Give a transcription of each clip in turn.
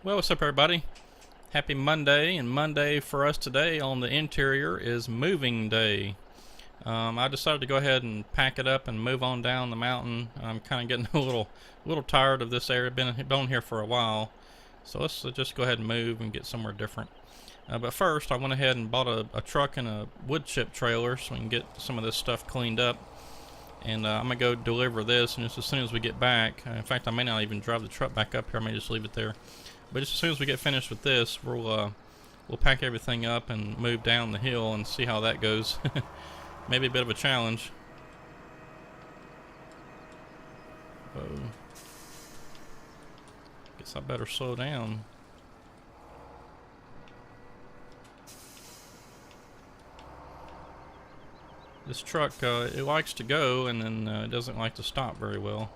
Well, what's up, everybody? Happy Monday, and Monday for us today on the interior is moving day. I decided to go ahead and pack it up and move on down the mountain. I'm kind of getting a little tired of this area. Been here for a while, so let's just go ahead and move and get somewhere different. But first, I went ahead and bought a truck and a wood chip trailer so we can get some of this stuff cleaned up. And I'm gonna go deliver this, and just as soon as we get back, in fact, I may not even drive the truck back up here. I may just leave it there. But just as soon as we get finished with this, we'll pack everything up and move down the hill and see how that goes. Maybe a bit of a challenge. Oh, guess I better slow down. This truck, it likes to go, and then it doesn't like to stop very well.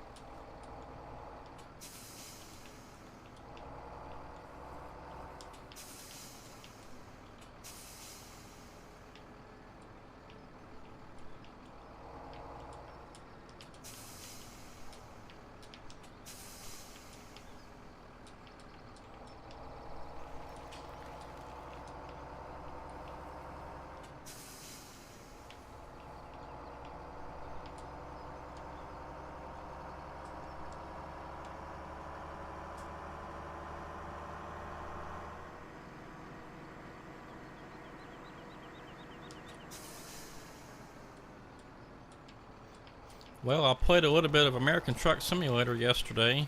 Well, I played a little bit of American Truck Simulator yesterday.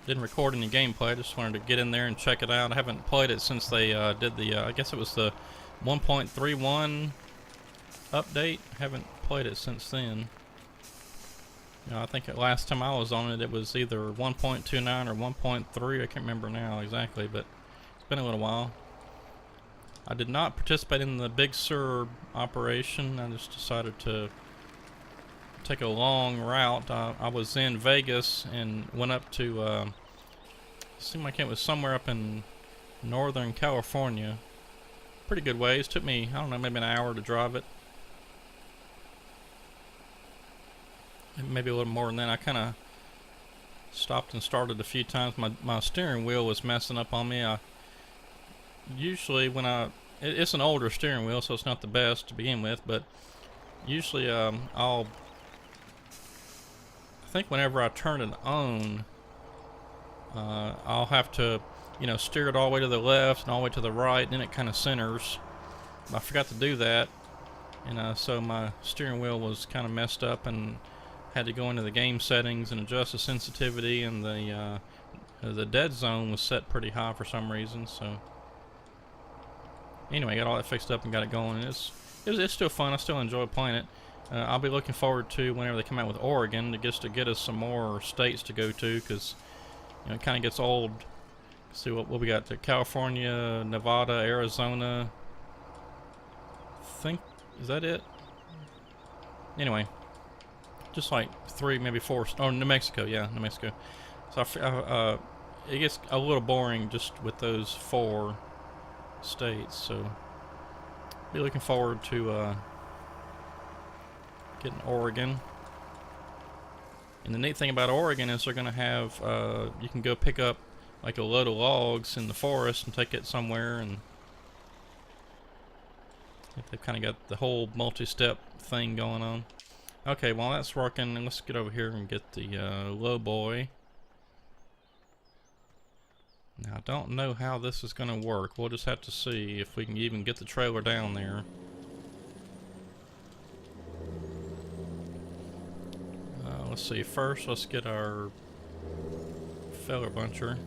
Didn't record any gameplay, just wanted to get in there and check it out. I haven't played it since they did the, I guess it was the 1.31 update. Haven't played it since then. I think the last time I was on it, it was either 1.29 or 1.3. I can't remember now exactly, but it's been a little while. I did not participate in the Big Sur operation. I just decided to take a long route. I was in Vegas and went up to, seemed like it was somewhere up in Northern California. Pretty good ways. Took me, I don't know, maybe an hour to drive it. Maybe a little more than that. I kind of stopped and started a few times. My steering wheel was messing up on me. Usually when it's an older steering wheel, so it's not the best to begin with, but usually I think whenever I turn it on, I'll have to, steer it all the way to the left and all the way to the right, and then it kind of centers. I forgot to do that, and so my steering wheel was kind of messed up, and had to go into the game settings and adjust the sensitivity, and the dead zone was set pretty high for some reason. So anyway, got all that fixed up and got it going, and it's still fun. I still enjoy playing it. I'll be looking forward to whenever they come out with Oregon, to get us some more states to go to, because it kind of gets old. See what we got: California, Nevada, Arizona. Is that it? Anyway, just like 3, maybe 4. Oh, New Mexico, yeah, New Mexico. So it gets a little boring just with those 4 states. So be looking forward to getting Oregon. And the neat thing about Oregon is they're going to have, you can go pick up like a load of logs in the forest and take it somewhere, and they've kind of got the whole multi-step thing going on. Okay, while that's working, let's get over here and get the low boy. Now I don't know how this is going to work. We'll just have to see if we can even get the trailer down there. Let's see, first let's get our feller buncher.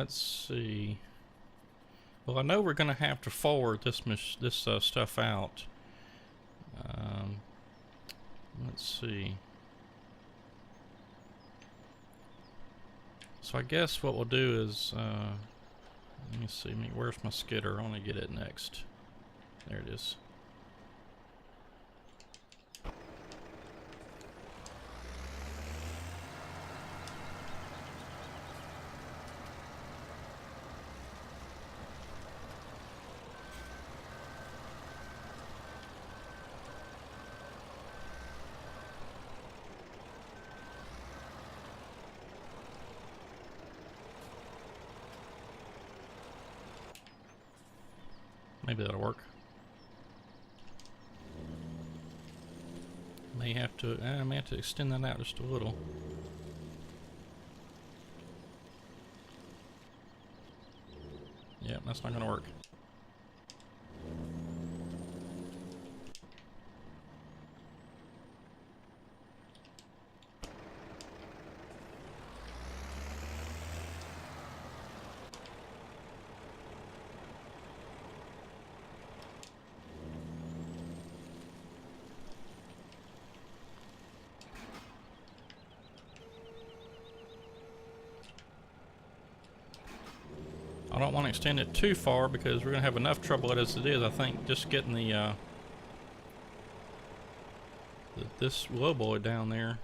let's see. Well, I know we're going to have to forward this stuff out. Let's see. So I guess what we'll do is, let me see, where's my skidder? I want to get it next. There it is. Maybe that'll work. May have to extend that out just a little. Yeah, that's not gonna work. I don't want to extend it too far because we're going to have enough trouble as it is, I think, just getting this low boy down there.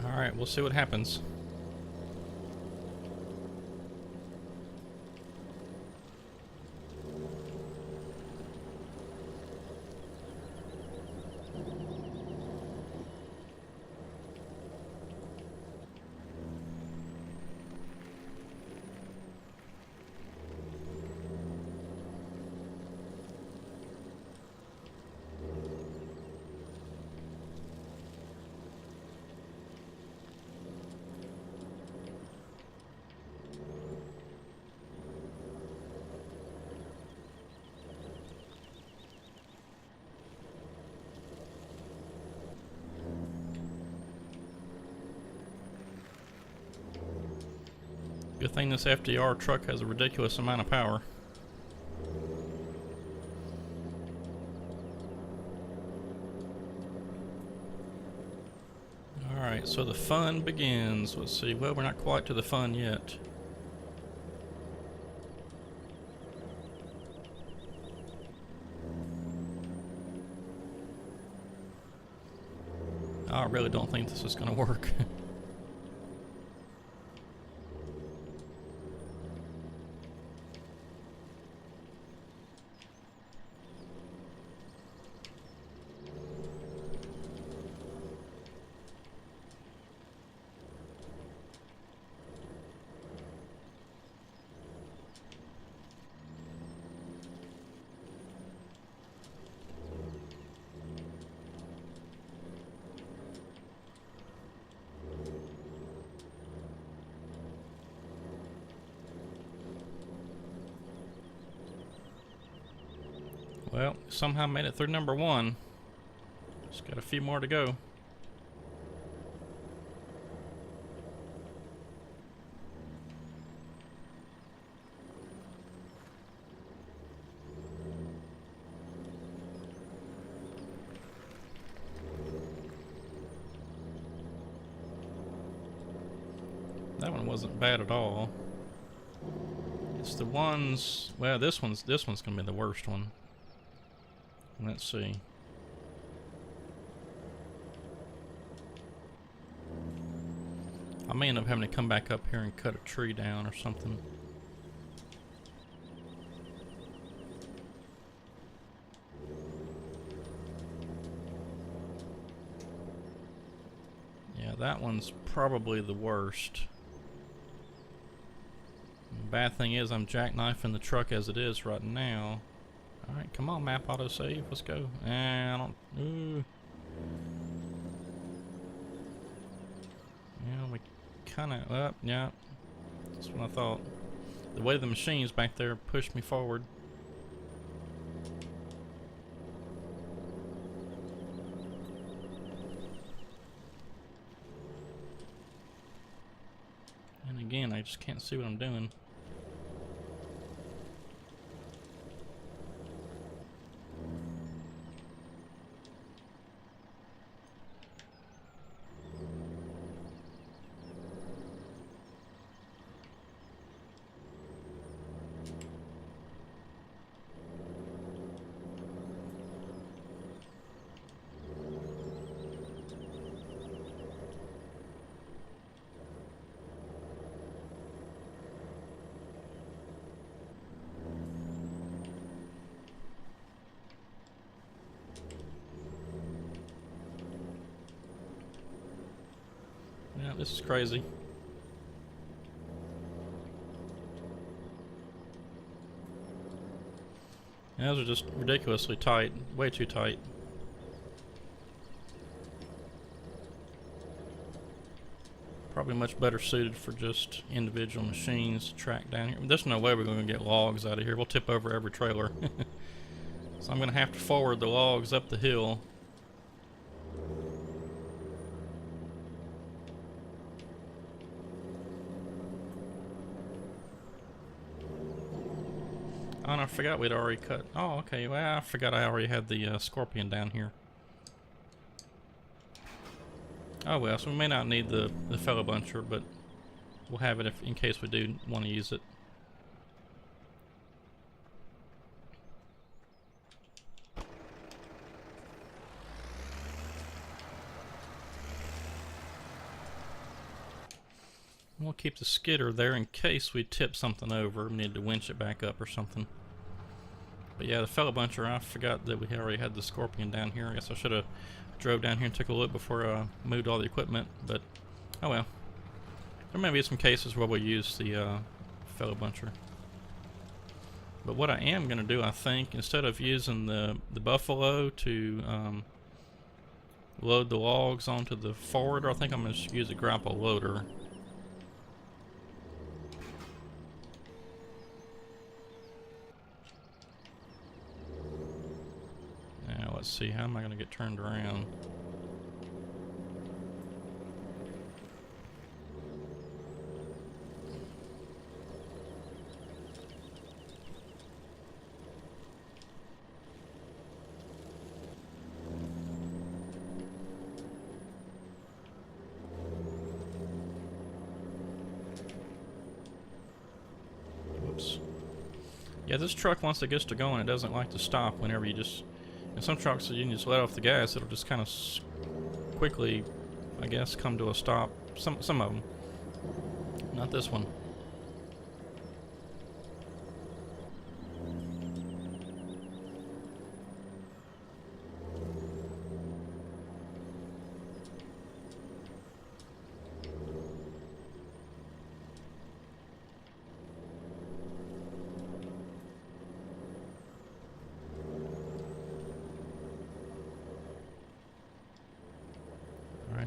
Alright, we'll see what happens. Good thing this FDR truck has a ridiculous amount of power. Alright, so the fun begins. Let's see. Well, we're not quite to the fun yet. I really don't think this is going to work. Well, somehow made it through number one. Just got a few more to go. That one wasn't bad at all. It's the ones, well, this one's gonna be the worst one. Let's see. I may end up having to come back up here and cut a tree down or something. that one's probably the worst. The bad thing is I'm jackknifing the truck as it is right now. Alright, come on, map autosave. Let's go. I don't... Ooh. Yeah, we kind of... Up, yeah. That's what I thought. The way the machines back there pushed me forward. And again, I just can't see what I'm doing. Yeah, this is crazy. Yeah, those are just ridiculously tight. Way too tight. Probably much better suited for just individual machines to track down here. There's no way we're going to get logs out of here. We'll tip over every trailer. So I'm going to have to forward the logs up the hill. Oh, and I forgot we'd already cut. Oh, okay. Well, I forgot I already had the Scorpion down here. Oh well, so we may not need the fellow buncher, but we'll have it if in case we do want to use it. We'll keep the skidder there in case we tip something over. We need to winch it back up or something. But yeah, the fellow buncher, I forgot that we already had the Scorpion down here. I guess I should have drove down here and took a look before I moved all the equipment, but oh well. There may be some cases where we'll use the fellow buncher. But what I am going to do, I think, instead of using the Buffalo to load the logs onto the forwarder, I think I'm going to use a grapple loader. Now let's see, how am I going to get turned around? Yeah, this truck, once it gets to going, it doesn't like to stop whenever you just... And some trucks, you can just let off the gas, it'll just kind of quickly, I guess, come to a stop. Some of them. Not this one.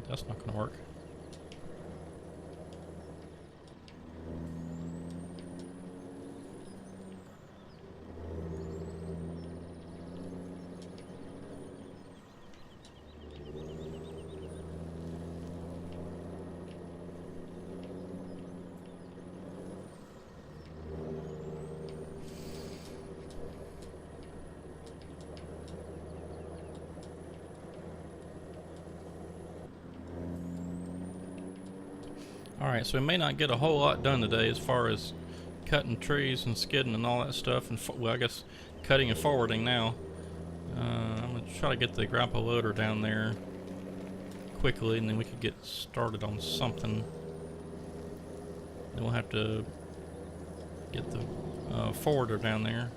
That's not going to work. Alright, so we may not get a whole lot done today as far as cutting trees and skidding and all that stuff, and well, I guess cutting and forwarding now. I'm going to try to get the grapple loader down there quickly, and then we could get started on something. Then we'll have to get the forwarder down there.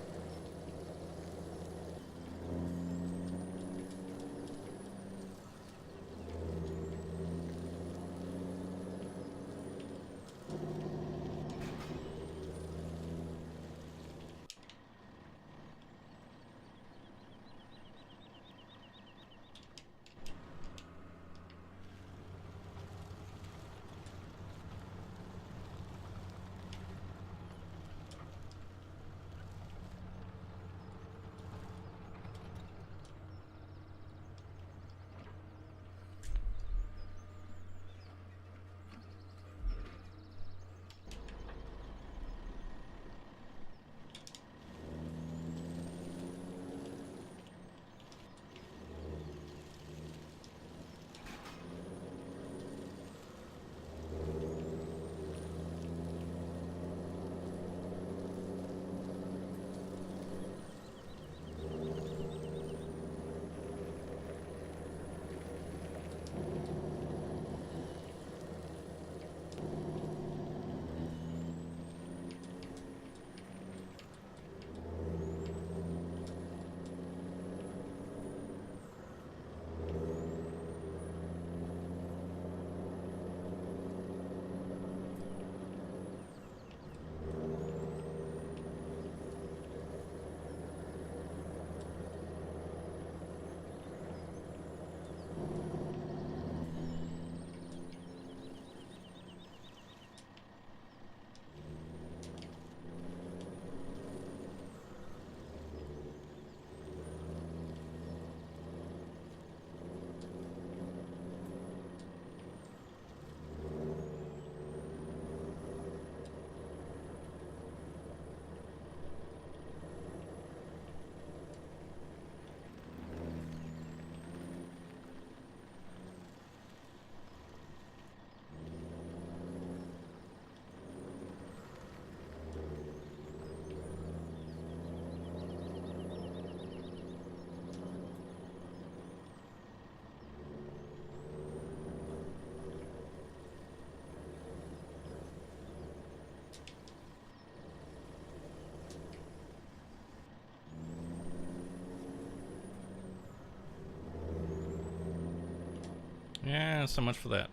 Yeah, so much for that.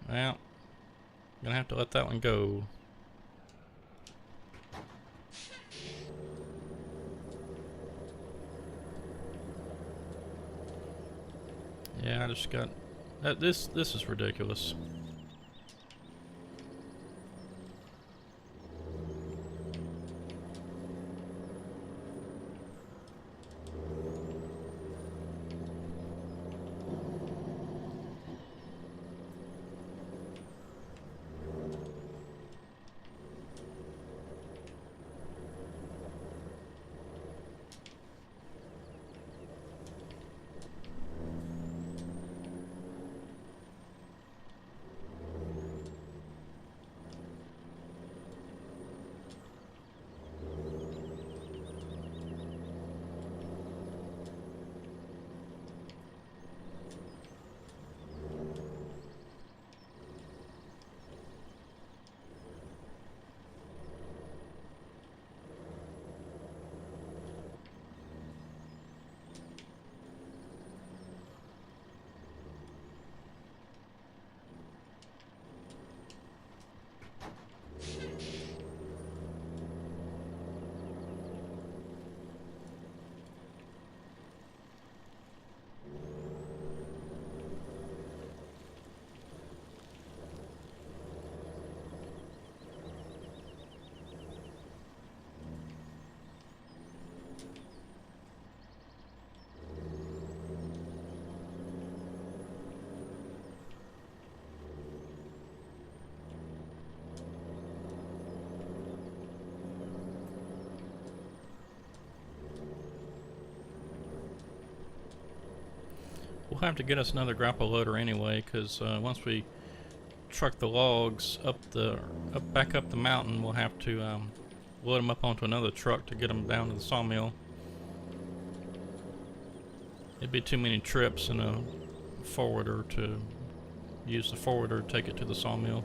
Well, gonna have to let that one go. Yeah, I just got that. This is ridiculous. We'll have to get us another grapple loader anyway, because once we truck the logs back up the mountain, we'll have to load them up onto another truck to get them down to the sawmill. It'd be too many trips in a forwarder to use the forwarder to take it to the sawmill.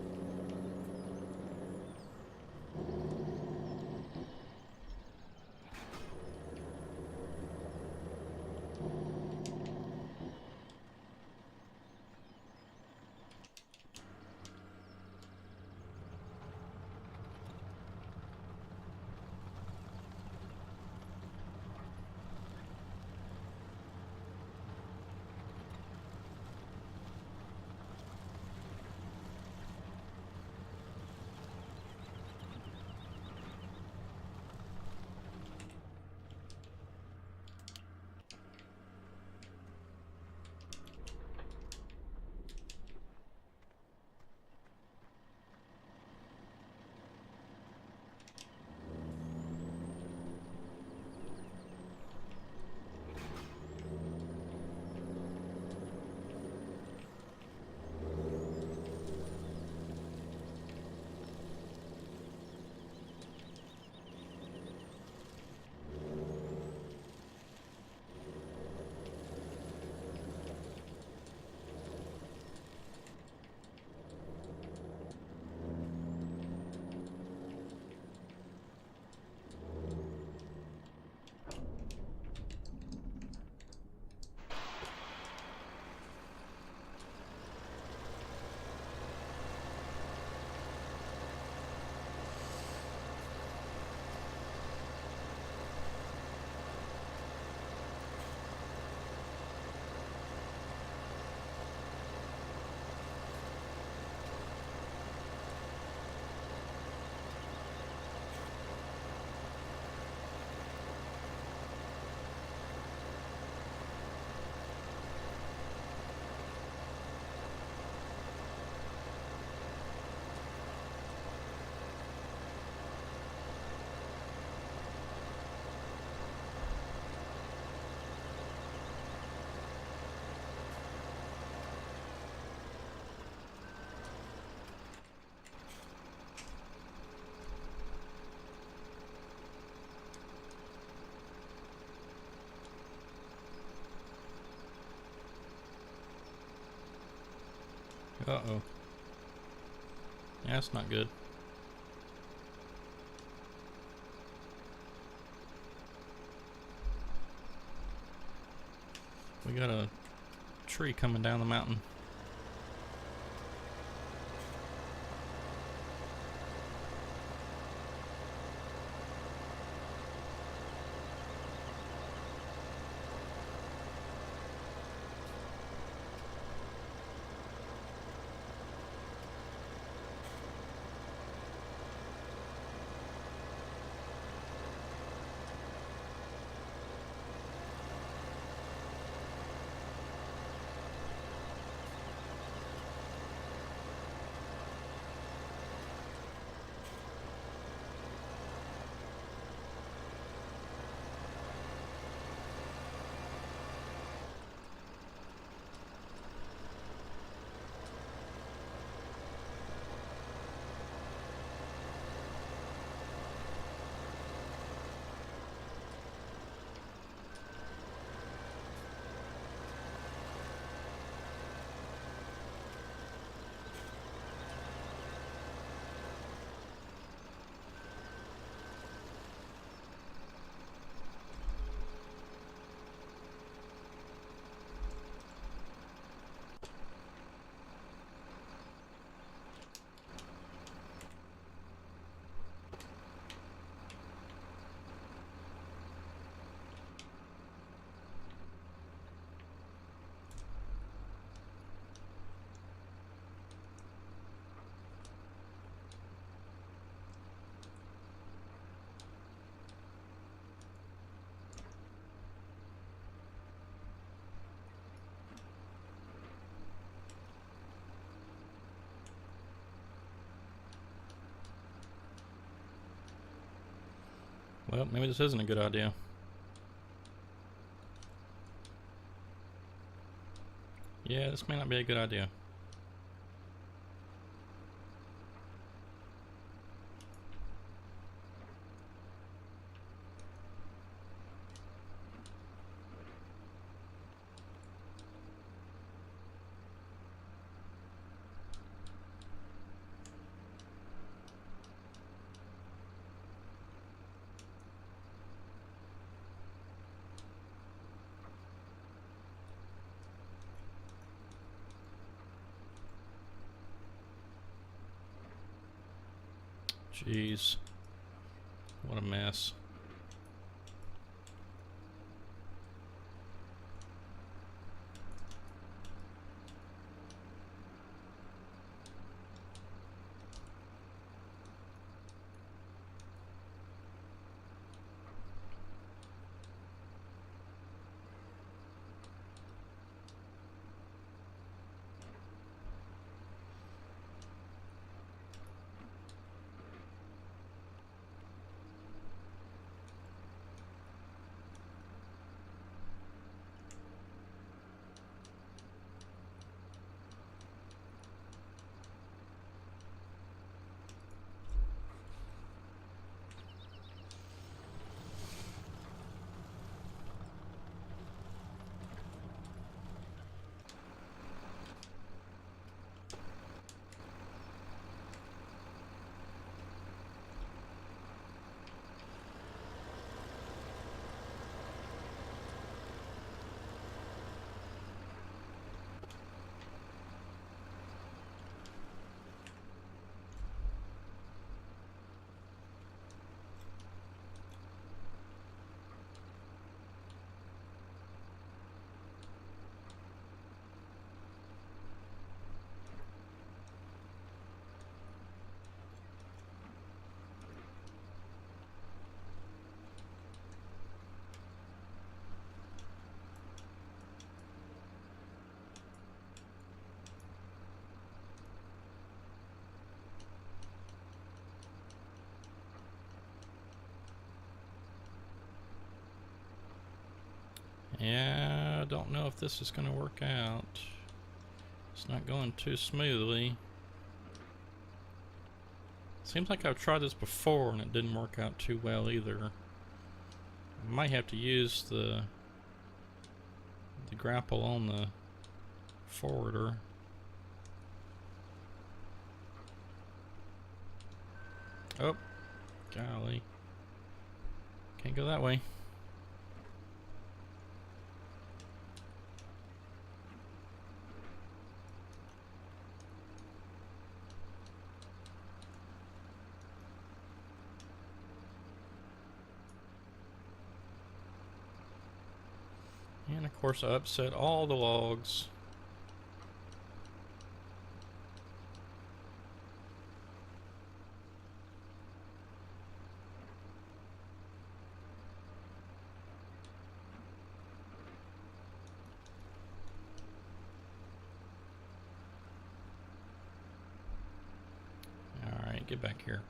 Uh-oh. Yeah, that's not good. we got a tree coming down the mountain. Well, maybe this isn't a good idea. Yeah, this may not be a good idea. Jeez. What a mess. Yeah, I don't know if this is going to work out. It's not going too smoothly. Seems like I've tried this before and it didn't work out too well either. I might have to use the grapple on the forwarder. Oh, golly. Can't go that way. And of course I upset all the logs. Alright, get back here.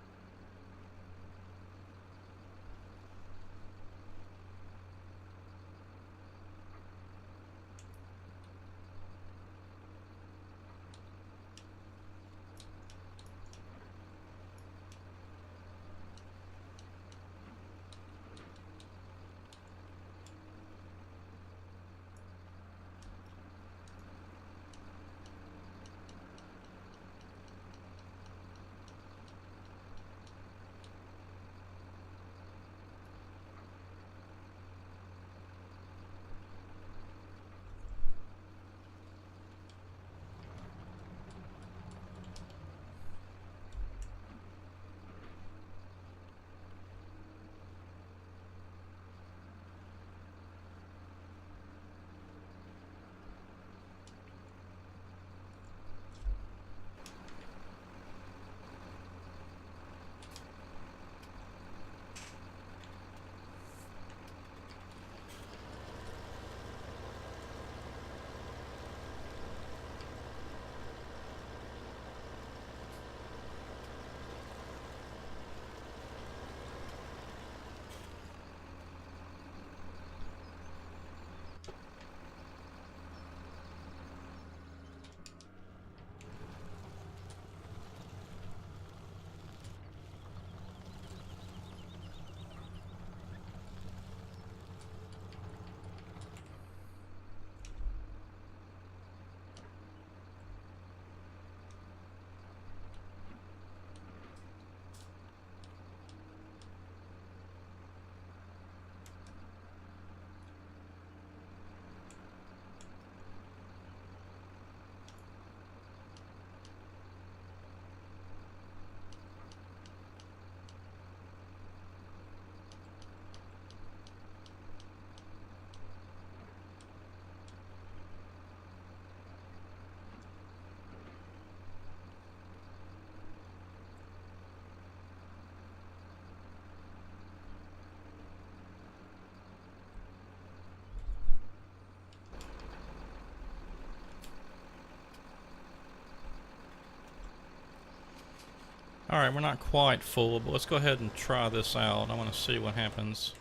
Alright, we're not quite full, but let's go ahead and try this out. I want to see what happens.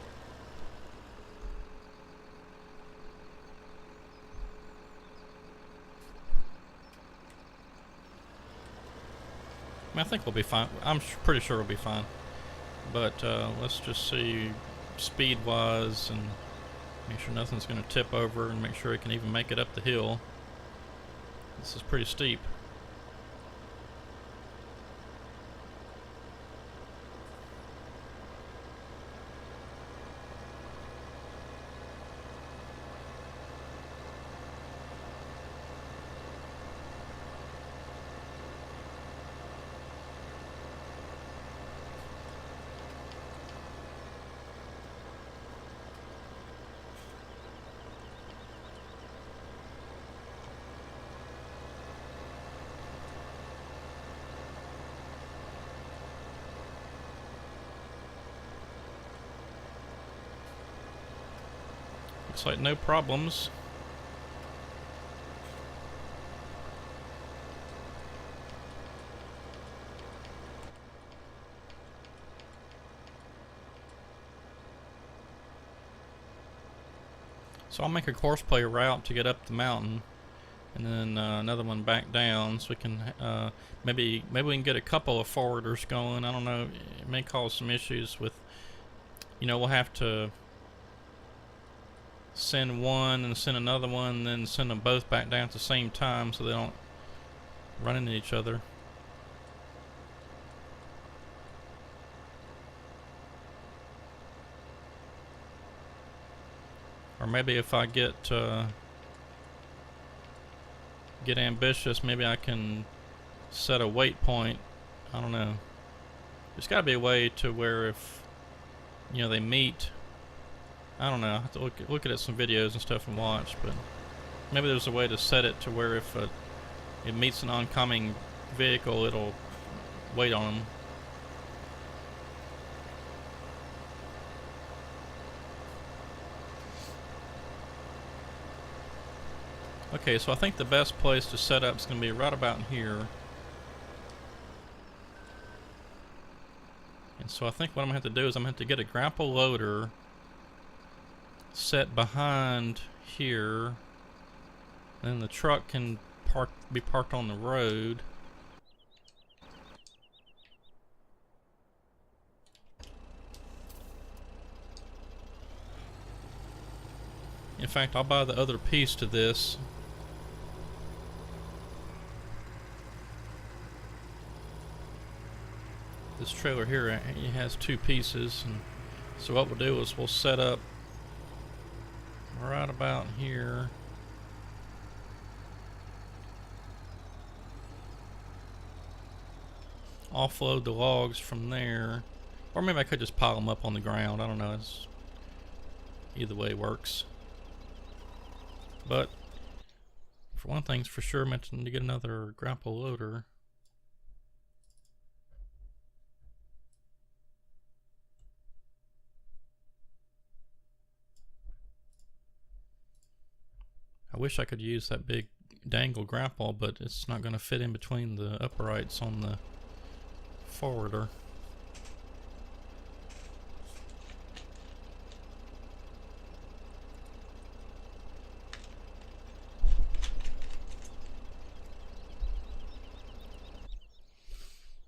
I think we'll be fine. I'm pretty sure we'll be fine. But let's just see speed-wise and make sure nothing's going to tip over and make sure it can even make it up the hill. This is pretty steep. Looks like no problems. So I'll make a course play route to get up the mountain, and then another one back down, so we can maybe we can get a couple of forwarders going. I don't know. It may cause some issues with, we'll have to send one and send another one, and then send them both back down at the same time so they don't run into each other. Or maybe if I get ambitious, maybe I can set a waypoint. I don't know. There's got to be a way to where if they meet I don't know. I have to look at some videos and stuff and watch, but maybe there's a way to set it to where if it meets an oncoming vehicle, it'll wait on them. Okay, so I think the best place to set up is going to be right about here. And so I think what I'm going to have to do is I'm going to have to get a grapple loader set behind here. Then the truck can be parked on the road. In fact, I'll buy the other piece to this. This trailer here, it has two pieces, and so what we'll do is we'll set up right about here. Offload the logs from there, or maybe I could just pile them up on the ground. I don't know. Either way works. But for one thing's for sure, I mentioned to get another grapple loader. I wish I could use that big dangle grapple, but it's not going to fit in between the uprights on the forwarder.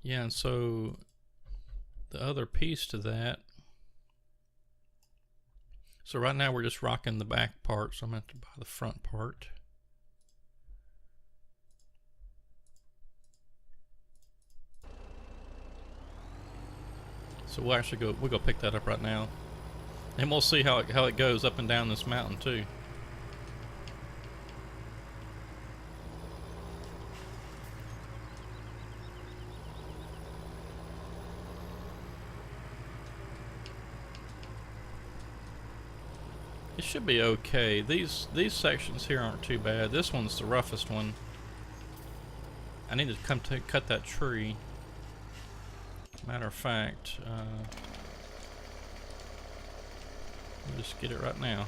Yeah, and so the other piece to that, so right now we're just rocking the back part, so I'm going to have to buy the front part. So we'll go pick that up right now. And we'll see how it goes up and down this mountain too. It should be okay. These sections here aren't too bad. This one's the roughest one. I need to cut that tree. Matter of fact, we'll just get it right now.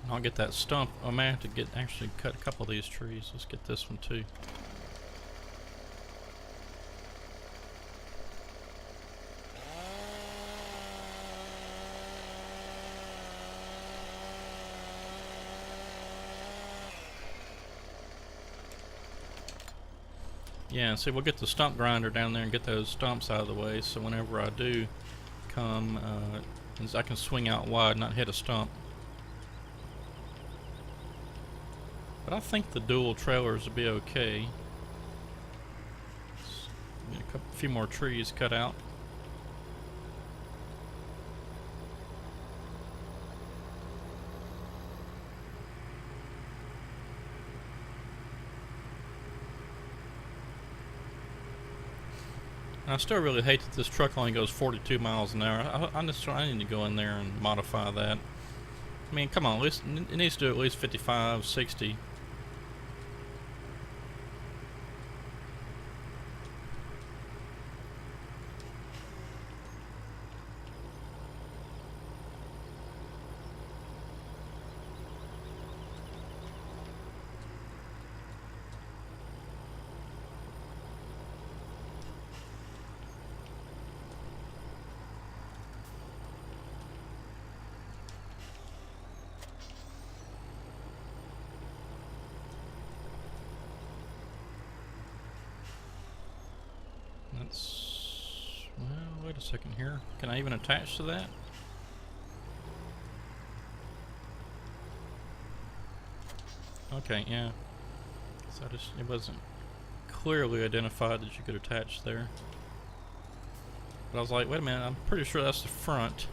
I'll get that stump. I may have to actually cut a couple of these trees. Let's get this one too. Yeah, see, we'll get the stump grinder down there and get those stumps out of the way, so whenever I do come, I can swing out wide, not hit a stump. But I think the dual trailers will be okay. Get a few more trees cut out. I still really hate that this truck only goes 42 miles an hour. I need to go in there and modify that. I mean, come on, at least it needs to do at least 55, 60. Well, wait a second here. Can I even attach to that? Okay, yeah. So it wasn't clearly identified that you could attach there. But I was like, wait a minute, I'm pretty sure that's the front.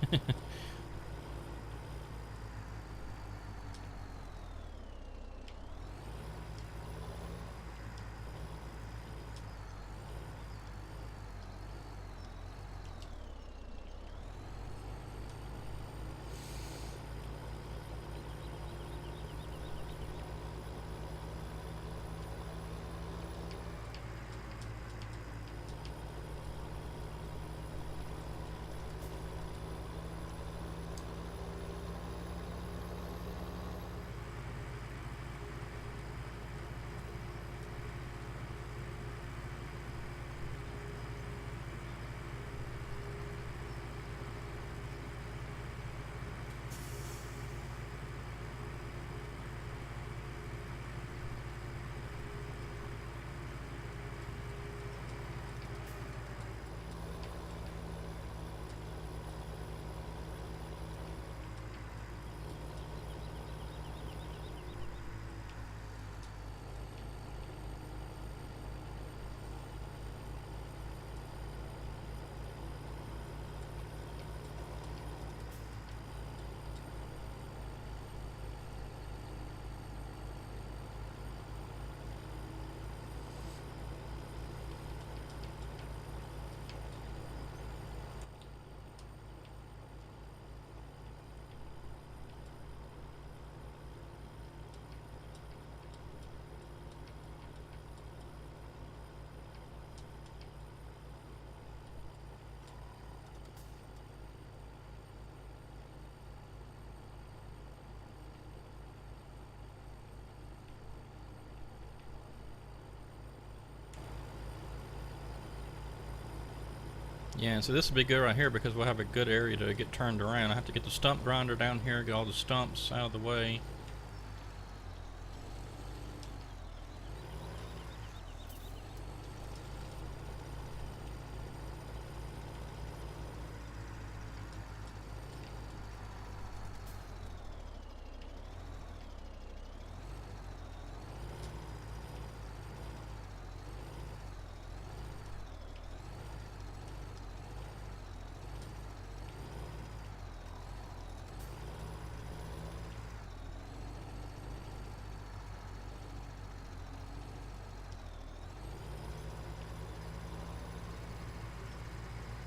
Yeah, and so this will be good right here because we'll have a good area to get turned around. I have to get the stump grinder down here, get all the stumps out of the way.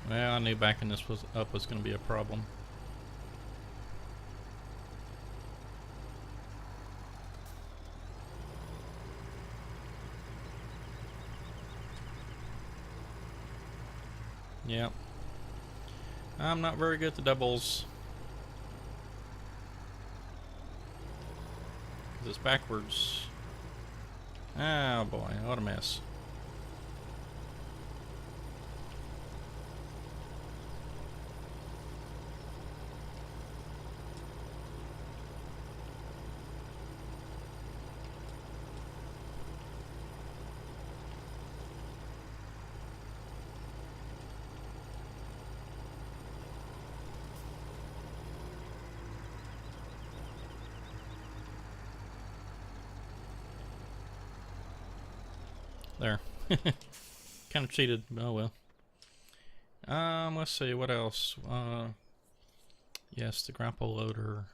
Well, I knew backing this was going to be a problem. Yep. I'm not very good at the doubles. It's backwards. Oh boy, what a mess. There. Kind of cheated. Oh well. Let's see what else. Yes, the grapple loader.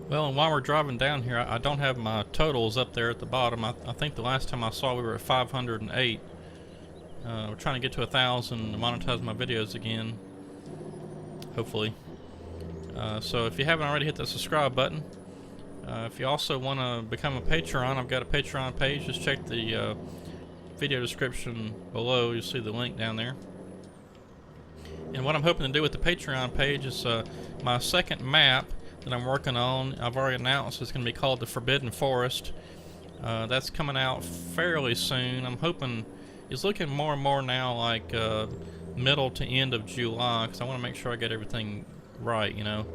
Well, and while we're driving down here, I don't have my totals up there at the bottom. I think the last time I saw we were at 508. We're trying to get to 1,000 to monetize my videos again, hopefully. So if you haven't already, hit that subscribe button. If you also want to become a Patreon, I've got a Patreon page. Just check the video description below. You'll see the link down there. And what I'm hoping to do with the Patreon page is my second map that I'm working on. I've already announced it's going to be called the Forbidden Forest. That's coming out fairly soon. I'm hoping it's looking more and more now like middle to end of July, because I want to make sure I get everything right, you know.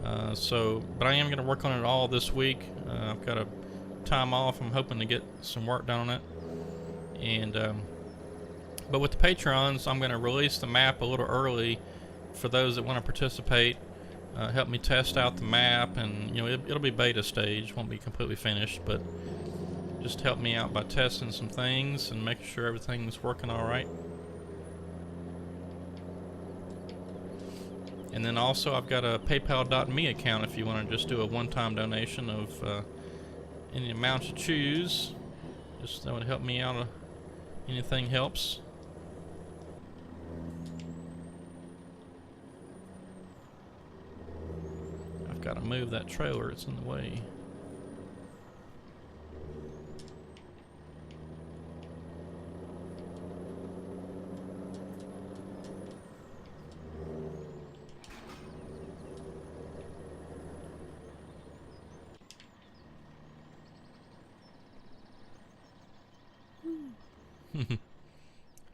But I am going to work on it all this week. I've got a time off. I'm hoping to get some work done on it. And but with the Patrons, I'm going to release the map a little early for those that want to participate. Help me test out the map, and you know it'll be beta stage, won't be completely finished, but just help me out by testing some things and making sure everything's working all right. And then also I've got a PayPal.me account if you want to just do a one-time donation of any amount you choose. Just that would help me out. Anything helps. Gotta move that trailer, it's in the way.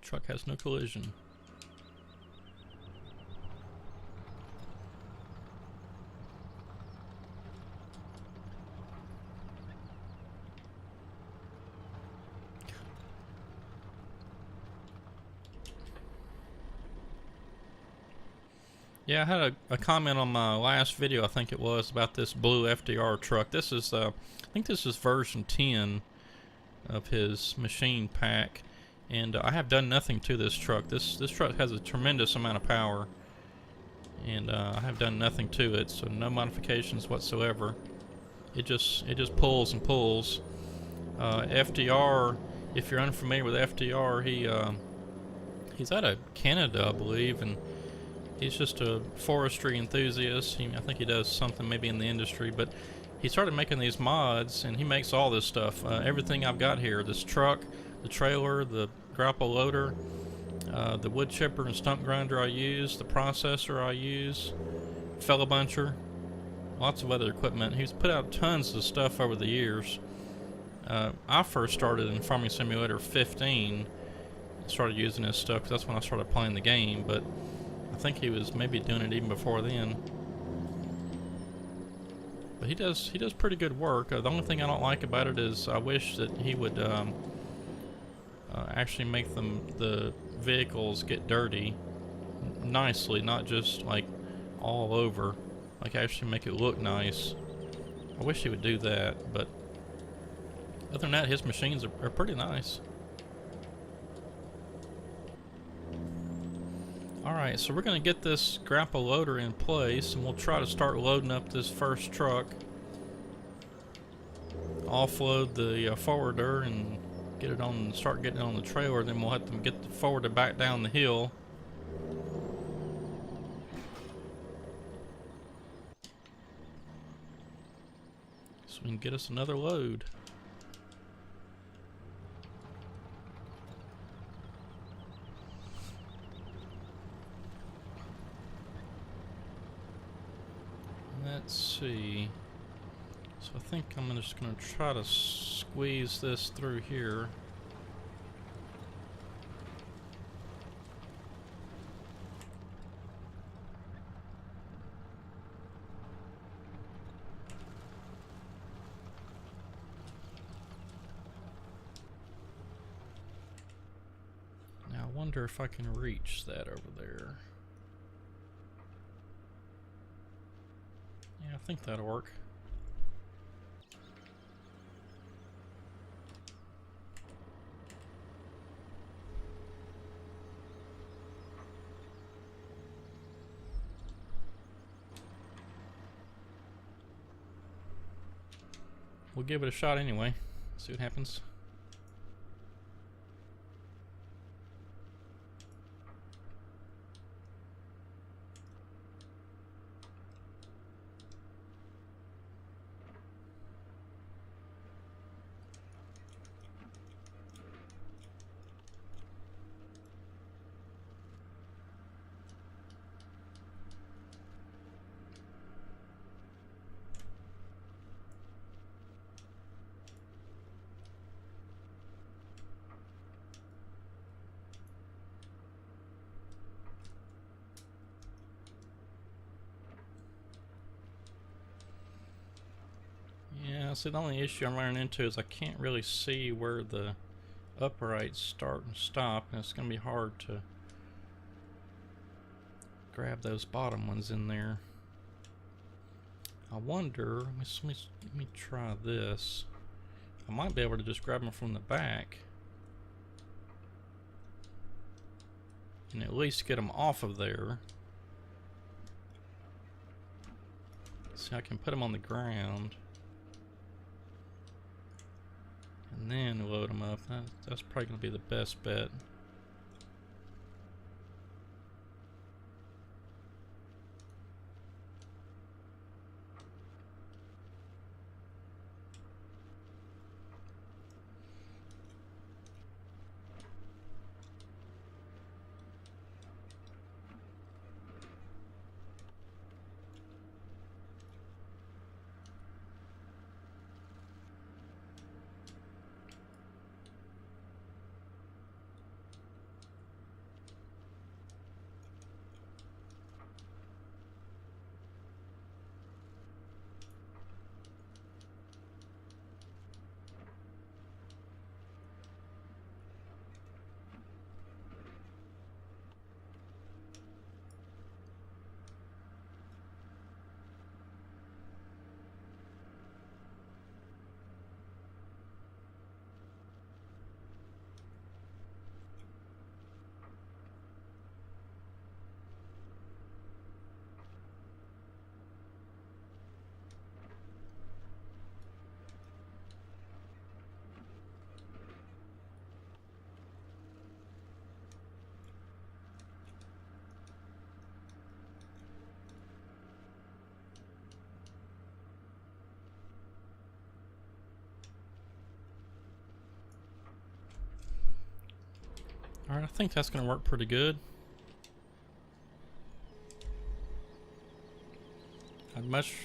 Truck has no collision. Yeah, I had a comment on my last video, I think it was, about this blue FDR truck. This is, I think this is version 10 of his machine pack, and I have done nothing to this truck. This truck has a tremendous amount of power, and I have done nothing to it, so no modifications whatsoever. It just pulls and pulls. FDR, if you're unfamiliar with FDR, he's out of Canada, I believe, and he's just a forestry enthusiast. I think he does something maybe in the industry, but he started making these mods, and he makes all this stuff. Everything I've got here, this truck, the trailer, the grapple loader, the wood chipper and stump grinder I use, the processor I use, fella buncher, lots of other equipment. He's put out tons of stuff over the years. I first started in Farming Simulator 15, started using his stuff, because that's when I started playing the game, but I think he was maybe doing it even before then. But he does pretty good work. The only thing I don't like about it is I wish that he would actually make the vehicles get dirty nicely, not just like all over. Like actually make it look nice. I wish he would do that, but other than that, his machines are pretty nice. Alright, so we're going to get this grapple loader in place, and we'll try to start loading up this first truck. Offload the forwarder and get it on, start getting it on the trailer, then we'll have to get the forwarder back down the hill. So we can get us another load. Let's see. So I think I'm just going to try to squeeze this through here. Now I wonder if I can reach that over there. Yeah, I think that'll work. We'll give it a shot anyway. See what happens. Yeah, so the only issue I'm running into is I can't really see where the uprights start and stop, and it's going to be hard to grab those bottom ones in there. I wonder, let me try this. I might be able to just grab them from the back and at least get them off of there. See, I can put them on the ground and then load them up. That's probably going to be the best bet. Alright, I think that's going to work pretty good. I'd much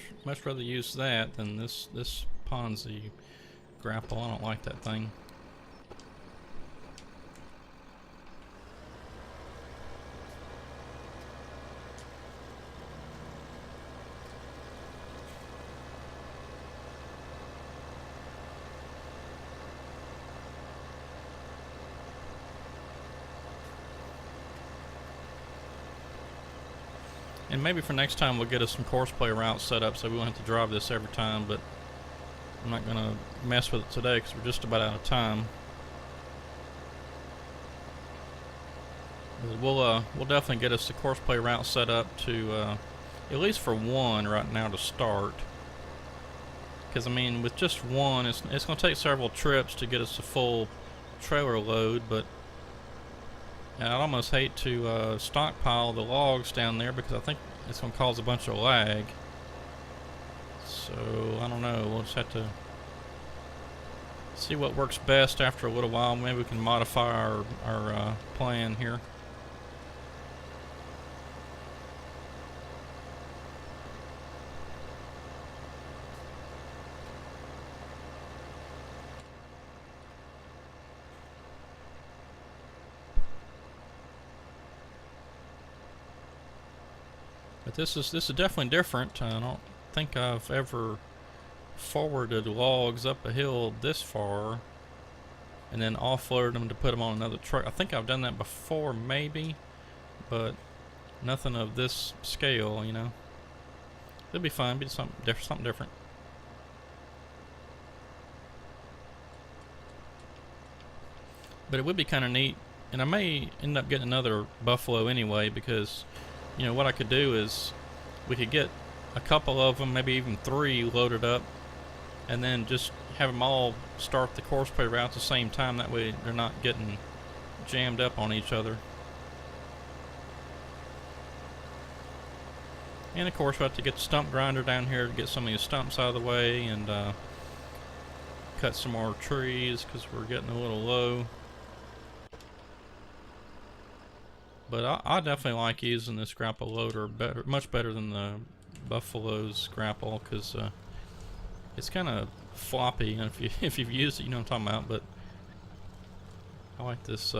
rather use that than this Ponzi grapple. I don't like that thing. And maybe for next time we'll get us some courseplay routes set up so we won't have to drive this every time, but I'm not going to mess with it today because we're just about out of time. We'll definitely get us the courseplay route set up to at least for one right now to start. Because I mean, with just one, it's going to take several trips to get us a full trailer load, but I'd almost hate to stockpile the logs down there because I think it's going to cause a bunch of lag. So, I don't know. We'll just have to see what works best after a little while. Maybe we can modify our plan here. But this is definitely different. I don't think I've ever forwarded logs up a hill this far and then offloaded them to put them on another truck. I think I've done that before, maybe, but nothing of this scale, you know. It'll be fun. Be something different. But it would be kind of neat, and I may end up getting another buffalo anyway, because you know what I could do is we could get a couple of them, maybe even 3 loaded up, and then just have them all start the courseplay route at the same time. That way they're not getting jammed up on each other. And of course we'll have to get the stump grinder down here to get some of these stumps out of the way, and cut some more trees because we're getting a little low. But I definitely like using this grapple loader much better than the Buffalo's grapple, because it's kind of floppy. And if you've used it, you know what I'm talking about. But I like this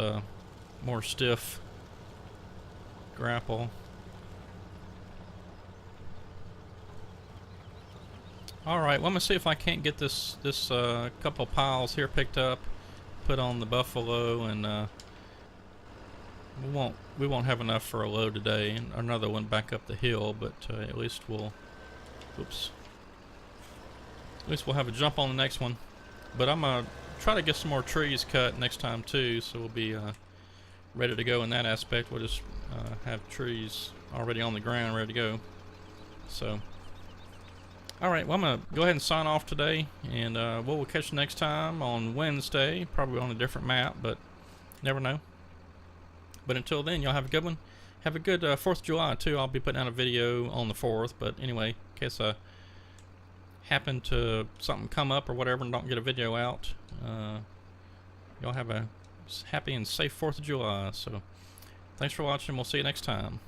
more stiff grapple. All right, well, I'm gonna see if I can't get this couple piles here picked up, put on the Buffalo, and we won't have enough for a load today, and another one back up the hill, but at least we'll have a jump on the next one. But I'm gonna try to get some more trees cut next time too, so we'll be ready to go in that aspect. We'll just have trees already on the ground ready to go. So alright, well, I'm gonna go ahead and sign off today, and we'll catch you next time on Wednesday, probably on a different map, but never know. But until then, y'all have a good one. Have a good 4th of July, too. I'll be putting out a video on the 4th. But anyway, in case I happen to something come up or whatever and don't get a video out, y'all have a happy and safe 4th of July. So thanks for watching. We'll see you next time.